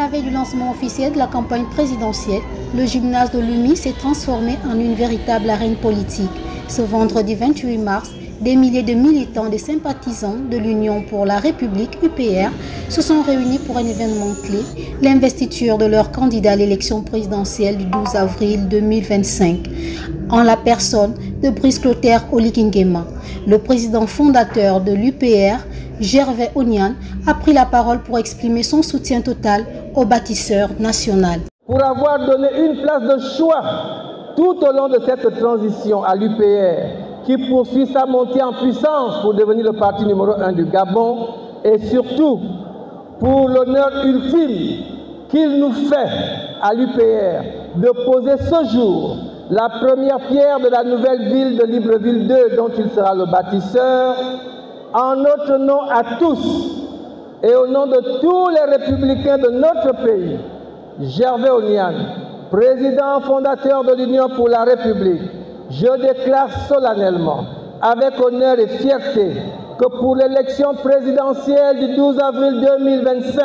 la veille du lancement officiel de la campagne présidentielle, le gymnase de Lumi s'est transformé en une véritable arène politique. Ce vendredi 28 mars, des milliers de militants et sympathisants de l'Union pour la République UPR se sont réunis pour un événement clé, l'investiture de leur candidat à l'élection présidentielle du 12 avril 2025, en la personne de Brice Clotaire Oligui Nguema. Le président fondateur de l'UPR, Gervais Onyan, a pris la parole pour exprimer son soutien total au bâtisseur national. Pour avoir donné une place de choix tout au long de cette transition à l'UPR, qui poursuit sa montée en puissance pour devenir le parti numéro 1 du Gabon, et surtout pour l'honneur ultime qu'il nous fait à l'UPR de poser ce jour la première pierre de la nouvelle ville de Libreville 2 dont il sera le bâtisseur, en notre nom à tous et au nom de tous les républicains de notre pays. Gervais Onyan, président fondateur de l'Union pour la République, je déclare solennellement, avec honneur et fierté, que pour l'élection présidentielle du 12 avril 2025,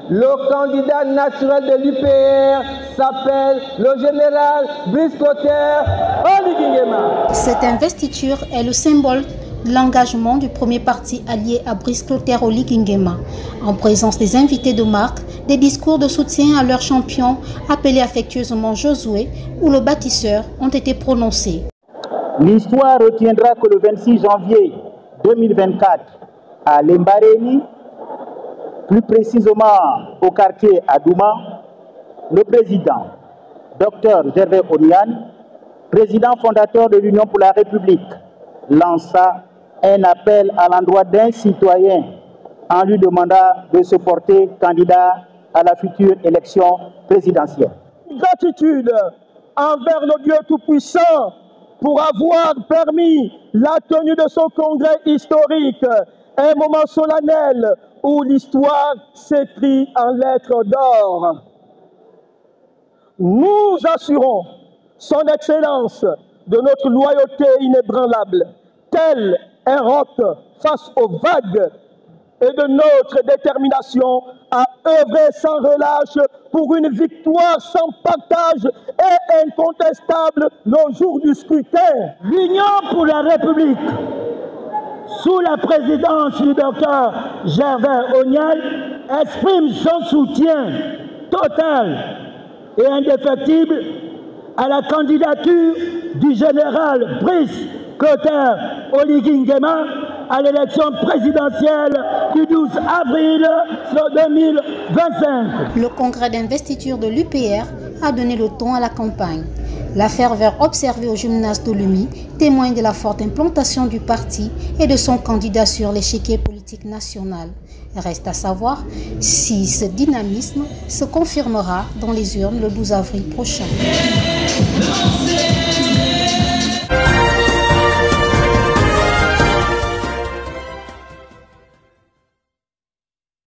le candidat naturel de l'UPR s'appelle le général Brice Clotaire Oligui Nguema. Cette investiture est le symbole de l'engagement du premier parti allié à Brice Clotaire Oligui Nguema. En présence des invités de marque, des discours de soutien à leur champion, appelé affectueusement Josué, ou le bâtisseur, ont été prononcés. L'histoire retiendra que le 26 janvier 2024, à Lembareni, plus précisément au quartier Adouma, le président, Dr Gervais Onyan, président fondateur de l'Union pour la République, lança un appel à l'endroit d'un citoyen en lui demandant de se porter candidat à la future élection présidentielle. Gratitude envers le Dieu Tout-Puissant pour avoir permis la tenue de ce congrès historique, un moment solennel où l'histoire s'écrit en lettres d'or. Nous assurons son excellence de notre loyauté inébranlable, tel un roc face aux vagues, et de notre détermination à œuvrer sans relâche pour une victoire sans partage et incontestable le jour du scrutin. L'Union pour la République, sous la présidence du docteur Gervais Onyan, exprime son soutien total et indéfectible à la candidature du général Brice Clotaire Oligui Nguema à l'élection présidentielle du 12 avril 2025. Le congrès d'investiture de l'UPR a donné le ton à la campagne. La ferveur observée au gymnase de Lumi témoigne de la forte implantation du parti et de son candidat sur l'échiquier politique national. Reste à savoir si ce dynamisme se confirmera dans les urnes le 12 avril prochain.